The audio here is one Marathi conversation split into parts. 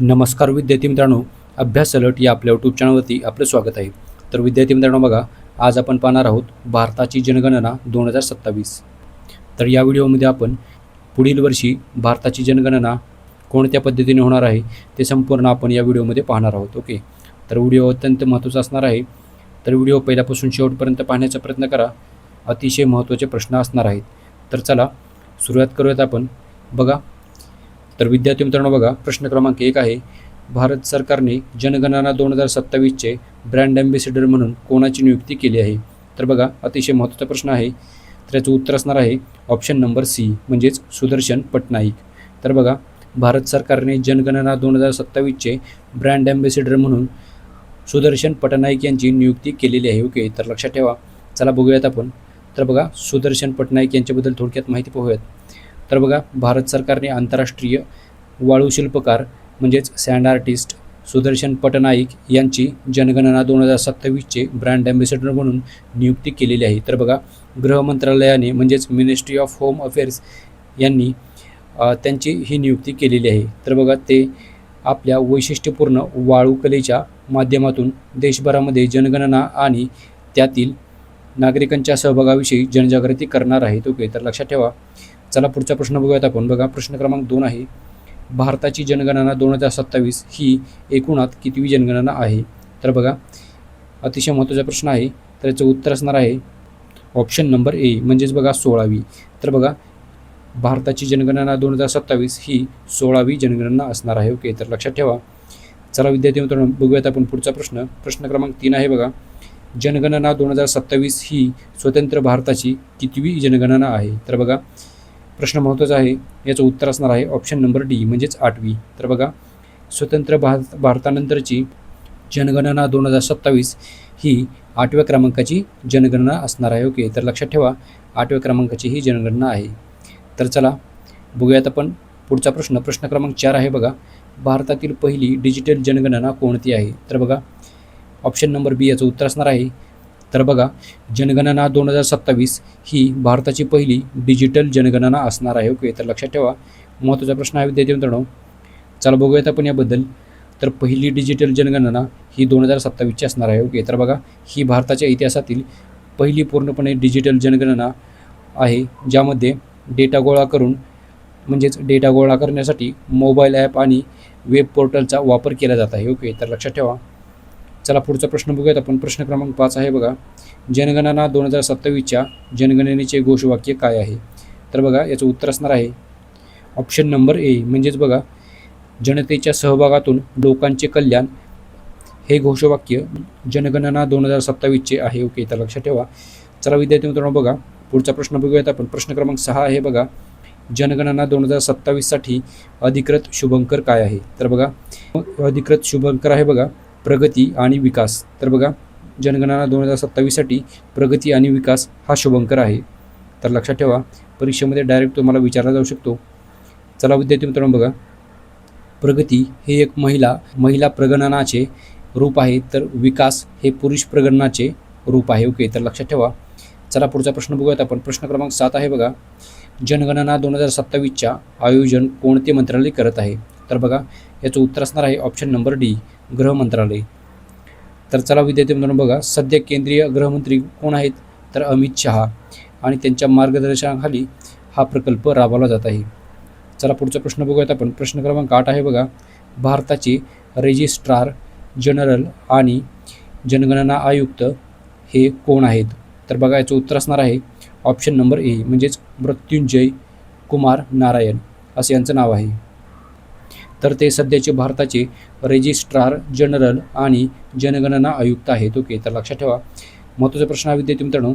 नमस्कार विद्यार्थी मित्रांनो, अभ्यास अलर्ट या आपल्या यूट्यूब चॅनलवरती आपलं स्वागत आहे. तर विद्यार्थी मित्रांनो बघा, आज आपण पाहणार आहोत भारताची जनगणना 2027. तर या व्हिडिओमध्ये आपण पुढील वर्षी भारताची जनगणना कोणत्या पद्धतीने होणार आहे ते संपूर्ण आपण या व्हिडिओमध्ये पाहणार आहोत. ओके, तर व्हिडिओ अत्यंत महत्त्वाचा असणार आहे. तर व्हिडिओ पहिल्यापासून शेवटपर्यंत पाहण्याचा प्रयत्न करा. अतिशय महत्त्वाचे प्रश्न असणार आहेत. तर चला सुरुवात करूयात आपण. बघा, तर विद्यार्थी मित्रांनो बघा, प्रश्न क्रमांक 1 आहे, भारत सरकारने जनगणना 2027चे ब्रँड ॲम्बेसिडर म्हणून कोणाची नियुक्ती केली आहे? तर बघा, अतिशय महत्त्वाचा प्रश्न आहे. तर याचं उत्तर असणार आहे ऑप्शन नंबर सी, म्हणजेच सुदर्शन पटनाईक. तर बघा, भारत सरकारने जनगणना 2027चे ब्रँड ॲम्बेसिडर म्हणून सुदर्शन पटनाईक यांची नियुक्ती केलेली आहे. ओके, तर लक्षात ठेवा. चला बघूयात आपण. तर बघा, सुदर्शन पटनाईक यांच्याबद्दल थोडक्यात माहिती पाहूयात. तर बघा, भारत सरकारने आंतरराष्ट्रीय वाळू शिल्पकार म्हणजेच सँड आर्टिस्ट सुदर्शन पटनाईक यांची जनगणना 2027चे ब्रँड ॲम्बेसिडर म्हणून नियुक्ती केलेली आहे. तर बघा, गृह मंत्रालयाने म्हणजेच मिनिस्ट्री ऑफ होम अफेअर्स यांनी त्यांची ही नियुक्ती केलेली आहे. तर बघा, ते आपल्या वैशिष्ट्यपूर्ण वाळू कलेच्या माध्यमातून देशभरामध्ये जनगणना आणि त्यातील नागरिकांच्या सहभागाविषयी जनजागृती करणार आहेत. ओके, तर लक्षात ठेवा. चला पुढचा प्रश्न बघूयात आपण. बघा, प्रश्न क्रमांक 2 आहे, भारताची जनगणना 2027 ही एकूणात कितवी जनगणना आहे? तर बघा, अतिशय महत्त्वाचा प्रश्न आहे. तर याचं उत्तर असणार आहे ऑप्शन नंबर ए, म्हणजेच बघा 16वी. तर बघा, भारताची जनगणना 2027 ही 16वी जनगणना असणार आहे. ओके, तर लक्षात ठेवा. चला विद्यार्थी मित्रांनो, बघूयात आपण पुढचा प्रश्न. प्रश्न क्रमांक 3 आहे. बघा, जनगणना 2027 ही स्वतंत्र भारताची कितवी जनगणना आहे? तर बघा, प्रश्न महत्त्वाचा आहे. याचं उत्तर असणार आहे ऑप्शन नंबर डी, म्हणजेच 8वी. तर बघा, स्वतंत्र भारतानंतरची जनगणना 2027 ही 8व्या क्रमांकाची जनगणना असणार आहे. ओके, तर लक्षात ठेवा, 8व्या क्रमांकाची ही जनगणना आहे. तर चला बघूयात आपण पुढचा प्रश्न. प्रश्न क्रमांक 4 आहे. बघा, भारतातील पहिली डिजिटल जनगणना कोणती आहे? तर बघा, ऑप्शन नंबर बी याचं उत्तर असणार आहे. तर बघा, जनगणना 2027 ही भारताची पहिली डिजिटल जनगणना असणार आहे. ओके, तर लक्षात ठेवा, महत्त्वाचा प्रश्न आहे विद्यार्थी मित्रांनो. चला बघूयात आपण याबद्दल. तर पहिली डिजिटल जनगणना ही 2027ची असणार आहे. ओके, तर बघा, ही भारताच्या इतिहासातील पहिली पूर्णपणे डिजिटल जनगणना आहे, ज्यामध्ये डेटा गोळा करण्यासाठी मोबाईल ॲप आणि वेब पोर्टलचा वापर केला जात आहे. ओके, तर लक्षात ठेवा. चला पुढचा प्रश्न बघूयात आपण. प्रश्न क्रमांक 5 आहे. बघा, जनगणना 2027च्या जनगणनेचे घोषवाक्य काय आहे? तर बघा, याचं उत्तर असणार आहे ऑप्शन नंबर ए, म्हणजेच बघा, जनतेच्या सहभागातून लोकांचे कल्याण हे घोषवाक्य जनगणना 2027चे आहे. ओके, तर लक्षात ठेवा. चला विद्यार्थी मित्रांनो, बघा, पुढचा प्रश्न बघूयात आपण. प्रश्न क्रमांक 6 आहे. बघा, जनगणना 2027साठी अधिकृत शुभंकर काय आहे? तर बघा, अधिकृत शुभंकर आहे बघा प्रगती आणि विकास. तर बघा, जनगणना 2027साठी प्रगती आणि विकास हा शुभंकर आहे. तर लक्षात ठेवा, परीक्षेमध्ये डायरेक्ट तुम्हाला विचारला जाऊ शकतो. चला विद्यार्थी मित्रांनो, बघा, प्रगती हे एक महिला प्रगणनाचे रूप आहे, तर विकास हे पुरुष प्रगणनाचे रूप आहे. ओके, तर लक्षात ठेवा. चला पुढचा प्रश्न बघूयात आपण. प्रश्न क्रमांक 7 आहे. बघा, जनगणना 2027च्या आयोजन कोणते मंत्रालय करत आहे? तर बघा, याचं उत्तर असणार आहे ऑप्शन नंबर डी, गृह मंत्रालय. तर चला विद्यार्थी मित्रांनो, बघा, सध्या केंद्रीय गृहमंत्री कोण आहेत? तर अमित शहा, आणि त्यांच्या मार्गदर्शनाखाली हा प्रकल्प राबवला जात आहे. चला पुढचा प्रश्न बघूयात आपण. प्रश्न क्रमांक 8 आहे. बघा, भारताचे रजिस्ट्रार जनरल आणि जनगणना आयुक्त हे कोण आहेत? तर बघा, याचं उत्तर असणार आहे ऑप्शन नंबर ए, म्हणजेच मृत्युंजय कुमार नारायण असं यांचं नाव आहे. तर ते सध्याचे भारताचे रजिस्ट्रार जनरल आणि जनगणना आयुक्त आहेत. ओके, तर लक्षात ठेवा, महत्त्वाचा प्रश्न आहे विद्यार्थी मित्रांनो.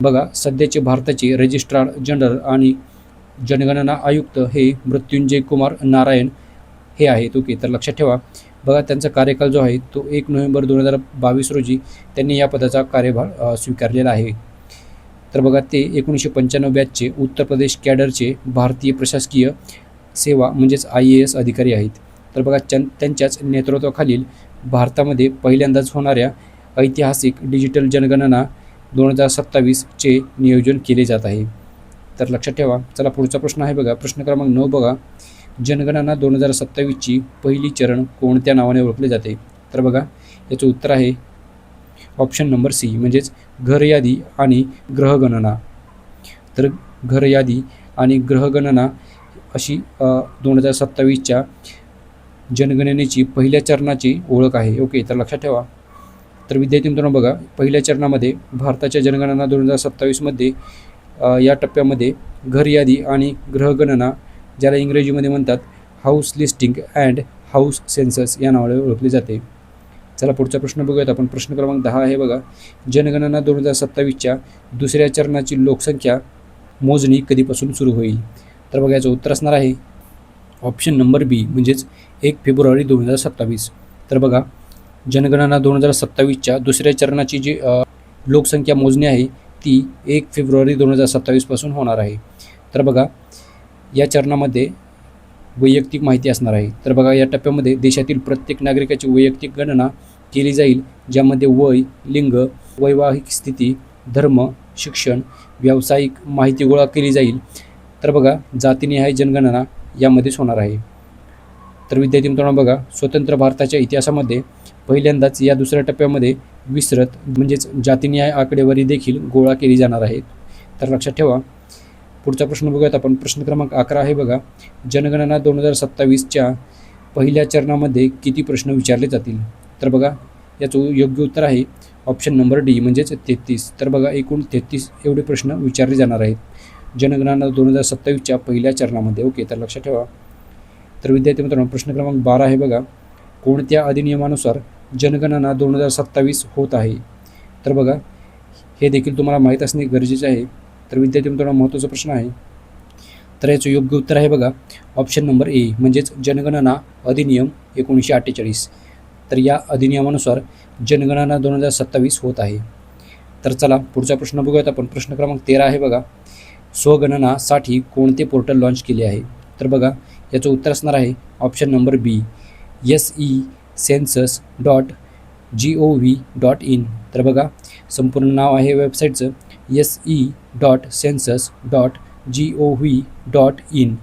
बघा, सध्याचे भारताचे रजिस्ट्रार जनरल आणि जनगणना आयुक्त हे मृत्युंजय कुमार नारायण हे आहेत. ओके, तर लक्षात ठेवा. बघा, त्यांचा कार्यकाल जो आहे तो 1 नोव्हेंबर 2022 रोजी त्यांनी या पदाचा कार्यभार स्वीकारलेला आहे. तर बघा, ते 1995 बॅचचे उत्तर प्रदेश कॅडरचे भारतीय प्रशासकीय सेवा म्हणजेच IAS अधिकारी आहेत. तर बघा, त्यांच्याच नेतृत्वाखालील भारतामध्ये पहिल्यांदाच होणाऱ्या ऐतिहासिक डिजिटल जनगणना 2027चे नियोजन केले जात आहे. तर लक्षात ठेवा. चला पुढचा प्रश्न आहे. बघा, प्रश्न क्रमांक 9. बघा, जनगणना 2027ची पहिली चरण कोणत्या नावाने ओळखले जाते? तर बघा याचं उत्तर आहे ऑप्शन नंबर सी म्हणजेच घर यादी आणि ग्रहगणना. तर घर यादी आणि ग्रहगणना अशी 2027च्या जनगणनेची पहिल्या चरणाची ओळख आहे. ओके, तर लक्षात ठेवा. तर विद्यार्थी मित्रांनो बघा, पहिल्या चरणामध्ये भारताच्या जनगणना 2027मध्ये या टप्प्यामध्ये घर यादी आणि ग्रहगणना, ज्याला इंग्रजीमध्ये म्हणतात house listing and house census या नावाने ओळखले जाते. चला पुढचा प्रश्न बघूयात आपण. प्रश्न क्रमांक 10 आहे बघा, जनगणना 2027च्या दुसऱ्या चरणाची लोकसंख्या मोजणी कधीपासून सुरू होईल? तर बघा याचं उत्तर असणार आहे ऑप्शन नंबर बी म्हणजेच 1 फेब्रुवारी 2027. तर बघा जनगणना 2027च्या दुसऱ्या चरणाची जी लोकसंख्या मोजणी आहे ती 1 फेब्रुवारी 2027पासून होणार आहे. तर बघा या चरणामध्ये वैयक्तिक माहिती असणार आहे. तर बघा या टप्प्यामध्ये देशातील प्रत्येक नागरिकाची वैयक्तिक गणना केली जाईल, ज्यामध्ये वय, लिंग, वैवाहिक स्थिती, धर्म, शिक्षण, व्यावसायिक माहिती गोळा केली जाईल. तर बघा जातीनिहाय जनगणना यामध्येच होणार आहे. तर विद्यार्थी मित्रांनो बघा, स्वतंत्र भारताच्या इतिहासामध्ये पहिल्यांदाच या दुसऱ्या टप्प्यामध्ये विस्तृत म्हणजेच जातीनिहाय आकडेवारी देखील गोळा केली जाणार आहे. तर लक्षात ठेवा. पुढचा प्रश्न बघूयात आपण. प्रश्न क्रमांक 11 आहे बघा, जनगणना 2027च्या पहिल्या चरणामध्ये किती प्रश्न विचारले जातील? तर बघा याचं योग्य उत्तर आहे ऑप्शन नंबर डी म्हणजेच 33. तर बघा एकूण 33 एवढे प्रश्न विचारले जाणार आहेत जनगणना 2027च्या पहिल्या चरणामध्ये. ओके, तर लक्षात ठेवा. तर विद्यार्थी मित्रांनो प्रश्न क्रमांक 12 आहे बघा, कोणत्या अधिनियमानुसार जनगणना 2027 होत आहे? तर बघा हे देखील तुम्हाला माहीत असणे गरजेचे आहे. तर विद्यार्थी मित्रांनो महत्त्वाचा प्रश्न आहे. तर याचं योग्य उत्तर आहे बघा ऑप्शन नंबर ए म्हणजेच जनगणना अधिनियम 1948. तर या अधिनियमानुसार जनगणना 2027 होत आहे. तर चला पुढचा प्रश्न बघूयात आपण. प्रश्न क्रमांक 13 आहे बघा, स्वगणनासाठी कोणते पोर्टल लॉन्च केले आहे? तर बघा याचं उत्तर असणार आहे ऑप्शन नंबर बी SEcensus.gov.in. तर बघा संपूर्ण नाव आहे वेबसाईटचं se.census.gov.in.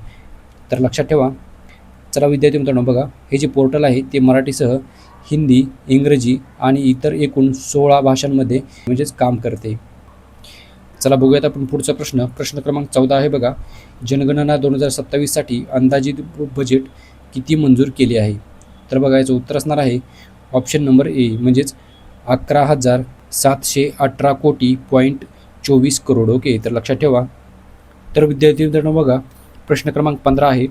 तर लक्षात ठेवा. चला विद्यार्थी मित्रांनो बघा हे जे पोर्टल आहे ते मराठीसह हिंदी, इंग्रजी आणि इतर एकूण 16 भाषांमध्ये म्हणजेच काम करते. चला बघूयात आपण पुढचा प्रश्न. प्रश्न क्रमांक 14 आहे बघा, जनगणना 2027साठी अंदाजित बजेट किती मंजूर केले आहे? तर बघा याचं उत्तर असणार आहे ऑप्शन नंबर ए म्हणजेच 11,718 कोटी .24 करोड. ओके, तर लक्षात ठेवा. तर विद्यार्थी मित्रांनो बघा प्रश्न क्रमांक 15 आहे,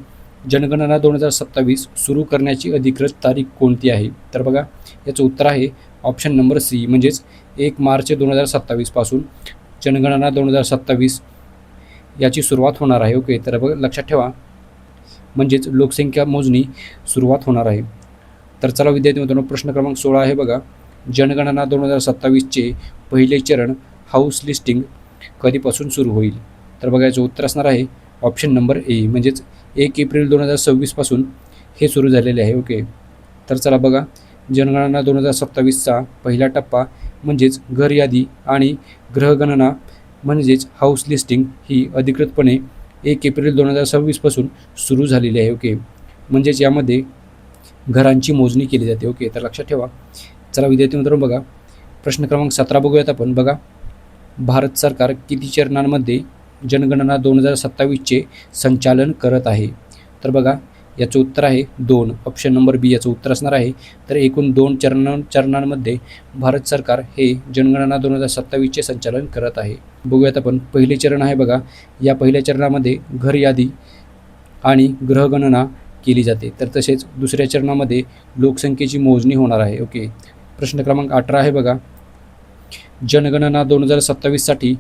जनगणना 2027 सुरू करण्याची अधिकृत तारीख कोणती आहे? तर बघा याचं उत्तर आहे ऑप्शन नंबर सी म्हणजेच 1 मार्च 2027 पासून जनगणना 2027 याची सुरुवात होणार आहे. ओके, तर बघा लक्षात ठेवा म्हणजेच लोकसंख्या मोजणी सुरुवात होणार आहे. तर चला विद्यार्थी मित्रांनो प्रश्न क्रमांक 16 आहे बघा, जनगणना 2027चे पहिले चरण हाऊस लिस्टिंग कधीपासून सुरू होईल? तर बघा याचं उत्तर असणार आहे ऑप्शन नंबर ए म्हणजेच 1 एप्रिल 2026 पासून हे सुरू झालेले आहे. ओके, तर चला बघा जनगणना 2027चा पहिला टप्पा म्हणजेच घर यादी आणि ग्रहगणना म्हणजेच हाऊस लिस्टिंग ही अधिकृतपणे 1 एप्रिल 2026 पासून सुरू झालेली आहे. ओके, म्हणजेच यामध्ये घरांची मोजणी केली जाते. ओके, तर लक्षात ठेवा. चला विद्यार्थी मित्रांनो बघा प्रश्न क्रमांक 17 बघूयात आपण. बघा भारत सरकार किती चरणांमध्ये जनगणना 2027चे संचालन करत आहे? तर बघा याचं उत्तर आहे 2 ऑप्शन नंबर बी याचं उत्तर असणार आहे. तर एकूण 2 चरणांमध्ये भारत सरकार हे जनगणना 2027चे संचालन करत आहे. बघूयात आपण. पहिले चरण आहे बघा, या पहिल्या चरणामध्ये घर यादी आणि ग्रहगणना केली जाते. तर तसेच दुसऱ्या चरणामध्ये लोकसंख्येची मोजणी होणार आहे. ओके, प्रश्न क्रमांक 18 आहे बघा, जनगणना 2027साठी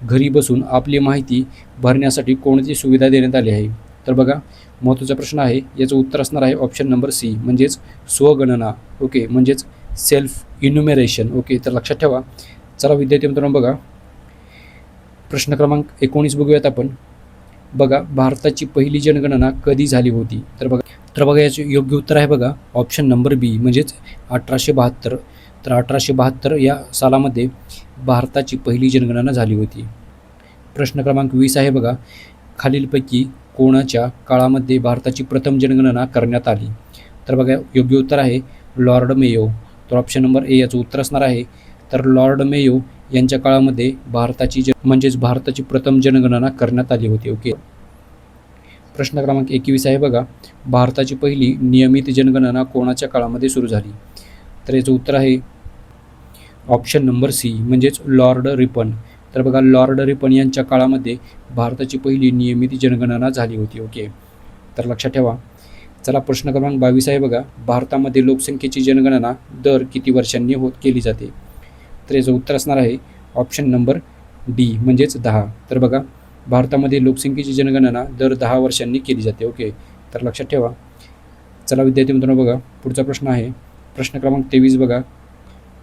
घरी बसून आपली माहिती भरण्यासाठी कोणती सुविधा देण्यात आली आहे? तर बघा महत्त्वाचा प्रश्न आहे. याचं उत्तर असणार आहे ऑप्शन नंबर सी म्हणजेच स्वगणना. ओके, म्हणजेच सेल्फ इन्युमेरेशन. ओके, तर लक्षात ठेवा. चला विद्यार्थी मित्रांनो बघा प्रश्न क्रमांक 19 बघूयात आपण. बघा भारताची पहिली जनगणना कधी झाली होती? तर बघा याचे योग्य उत्तर आहे बघा ऑप्शन नंबर बी म्हणजेच 1872. तर 1872 या सालामध्ये भारताची पहिली जनगणना झाली होती. प्रश्न क्रमांक 20 आहे बघा, खालीलपैकी कोणाच्या काळामध्ये भारताची प्रथम जनगणना करण्यात आली? तर बघा योग्य उत्तर आहे लॉर्ड मेयो. तर ऑप्शन नंबर ए याचं उत्तर असणार आहे. तर लॉर्ड मेयो यांच्या काळामध्ये भारताची प्रथम जनगणना करण्यात आली होती. ओके. प्रश्न क्रमांक 21 आहे बघा, भारताची पहिली नियमित जनगणना कोणाच्या काळामध्ये सुरू झाली? तर याचं उत्तर आहे ऑप्शन नंबर सी म्हणजेच लॉर्ड रिपन. तर बघा लॉर्ड रिपन यांच्या काळामध्ये भारताची पहिली नियमित जनगणना झाली होती. ओके. तर लक्षात ठेवा. चला प्रश्न क्रमांक 22 आहे बघा, भारतामध्ये लोकसंख्येची जनगणना दर किती वर्षांनी केली जाते? तर याचं उत्तर असणार आहे ऑप्शन नंबर डी म्हणजेच 10. तर बघा भारतामध्ये लोकसंख्येची जनगणना दर 10 वर्षांनी केली जाते. ओके. तर लक्षात ठेवा. चला विद्यार्थी मित्रांनो बघा पुढचा प्रश्न आहे प्रश्न क्रमांक 23 बघा,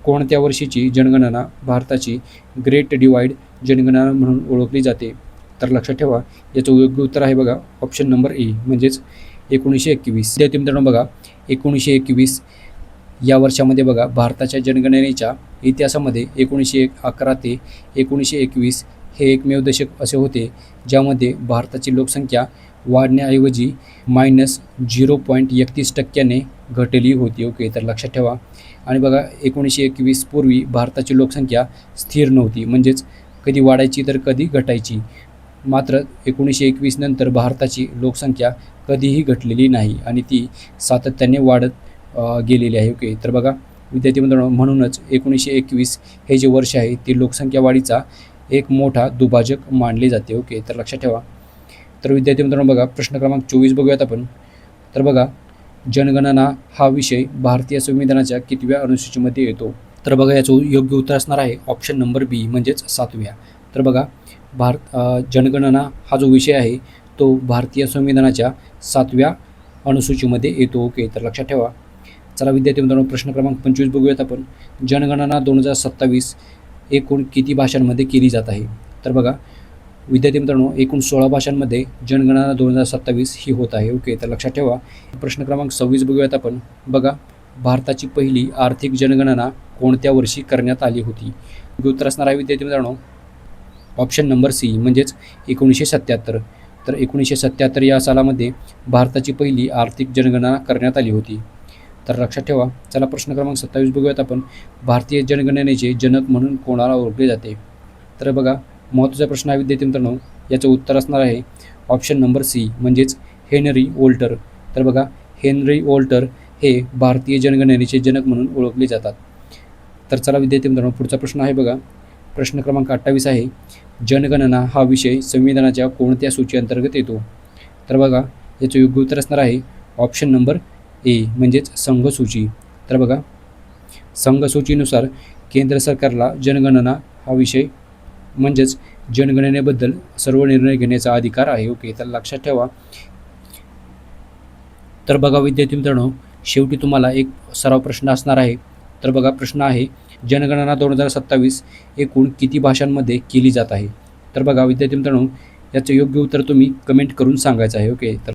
कोणत्या वर्षीची जनगणना भारताची ग्रेट डिवाइड जनगणना म्हणून ओळखली जाते? तर लक्षात ठेवा याचं योग्य उत्तर आहे बघा ऑप्शन नंबर ए म्हणजेच 1921. विद्यार्थी मित्रांनो बघा 1921 या वर्षामध्ये बघा भारताच्या जनगणनेच्या इतिहासामध्ये 1911 ते 1921 हे एकमेव दशक असे होते ज्यामध्ये भारताची लोकसंख्या वाढण्याऐवजी -0.31% घटली होती. ओके. तर लक्षात ठेवा. आणि बघा 1921 पूर्वी भारताची लोकसंख्या स्थिर नव्हती, म्हणजेच कधी वाढायची तर कधी घटायची. मात्र 1921 नंतर भारताची लोकसंख्या कधीही घटलेली नाही आणि ती सातत्याने वाढत गेलेली आहे. ओके. तर बघा विद्यार्थी मित्रांनो म्हणूनच 1921 हे जे वर्ष आहे ते लोकसंख्या वाढीचा एक मोठा दुभाजक मानले जाते. ओके. तर लक्षात ठेवा. तर विद्यार्थी मित्रांनो बघा प्रश्न क्रमांक 24 बघूयात आपण. तर बघा जनगणना हा विषय भारतीय संविधानाच्या कितव्या अनुसूचीमध्ये येतो? तर बघा याचं योग्य उत्तर असणार आहे ऑप्शन नंबर बी म्हणजेच 7व्या. तर बघा जनगणना हा जो विषय आहे तो भारतीय संविधानाच्या 7व्या अनुसूचीमध्ये येतो. ओके. तर लक्षात ठेवा. चला विद्यार्थी मित्रांनो प्रश्न क्रमांक 25 बघूयात आपण. जनगणना 2027 एकूण किती भाषांमध्ये केली जात आहे? तर बघा विद्यार्थी मित्रांनो एकूण 16 भाषांमध्ये जनगणना 2027 ही होत आहे. ओके. तर लक्षात ठेवा. प्रश्न क्रमांक 26 बघूयात आपण. बघा भारताची पहिली आर्थिक जनगणना कोणत्या वर्षी करण्यात आली होती? उत्तर असणार आहे विद्यार्थी मित्रांनो ऑप्शन नंबर सी म्हणजेच 1977. तर 1977 या सालामध्ये भारताची पहिली आर्थिक जनगणना करण्यात आली होती. तर लक्षात ठेवा. चला प्रश्न क्रमांक 27 बघूयात आपण. भारतीय जनगणनेचे जनक म्हणून कोणाला ओळखले जाते? तर बघा महत्त्वाचा प्रश्न आहे विद्यार्थी मित्रांनो, याचं उत्तर असणार आहे ऑप्शन नंबर सी म्हणजेच हेनरी वोल्टर. तर बघा हेनरी वोल्टर हे भारतीय जनगणनेचे जनक म्हणून ओळखले जातात. तर चला विद्यार्थी मित्रांनो पुढचा प्रश्न आहे बघा प्रश्न क्रमांक 28 आहे, जनगणना हा विषय संविधानाच्या कोणत्या सूची अंतर्गत येतो? तर बघा याचं योग्य उत्तर असणार आहे ऑप्शन नंबर ए म्हणजेच संघसूची. तर बघा संघसूचीनुसार केंद्र सरकारला जनगणना हा विषय म्हणजेच जनगणनेबद्दल सर्व निर्णय घेण्याचा अधिकार आहे. ओके. तर लक्षात ठेवा. तर बघा विद्यार्थी मित्रांनो शेवटी तुम्हाला एक सराव प्रश्न असणार आहे. तर बघा प्रश्न आहे जनगणना 2027 एकूण किती भाषांमध्ये केली जात आहे? तर बघा विद्यार्थी मित्रांनो याचं योग्य उत्तर तुम्ही कमेंट करून सांगायचं आहे. ओके. तर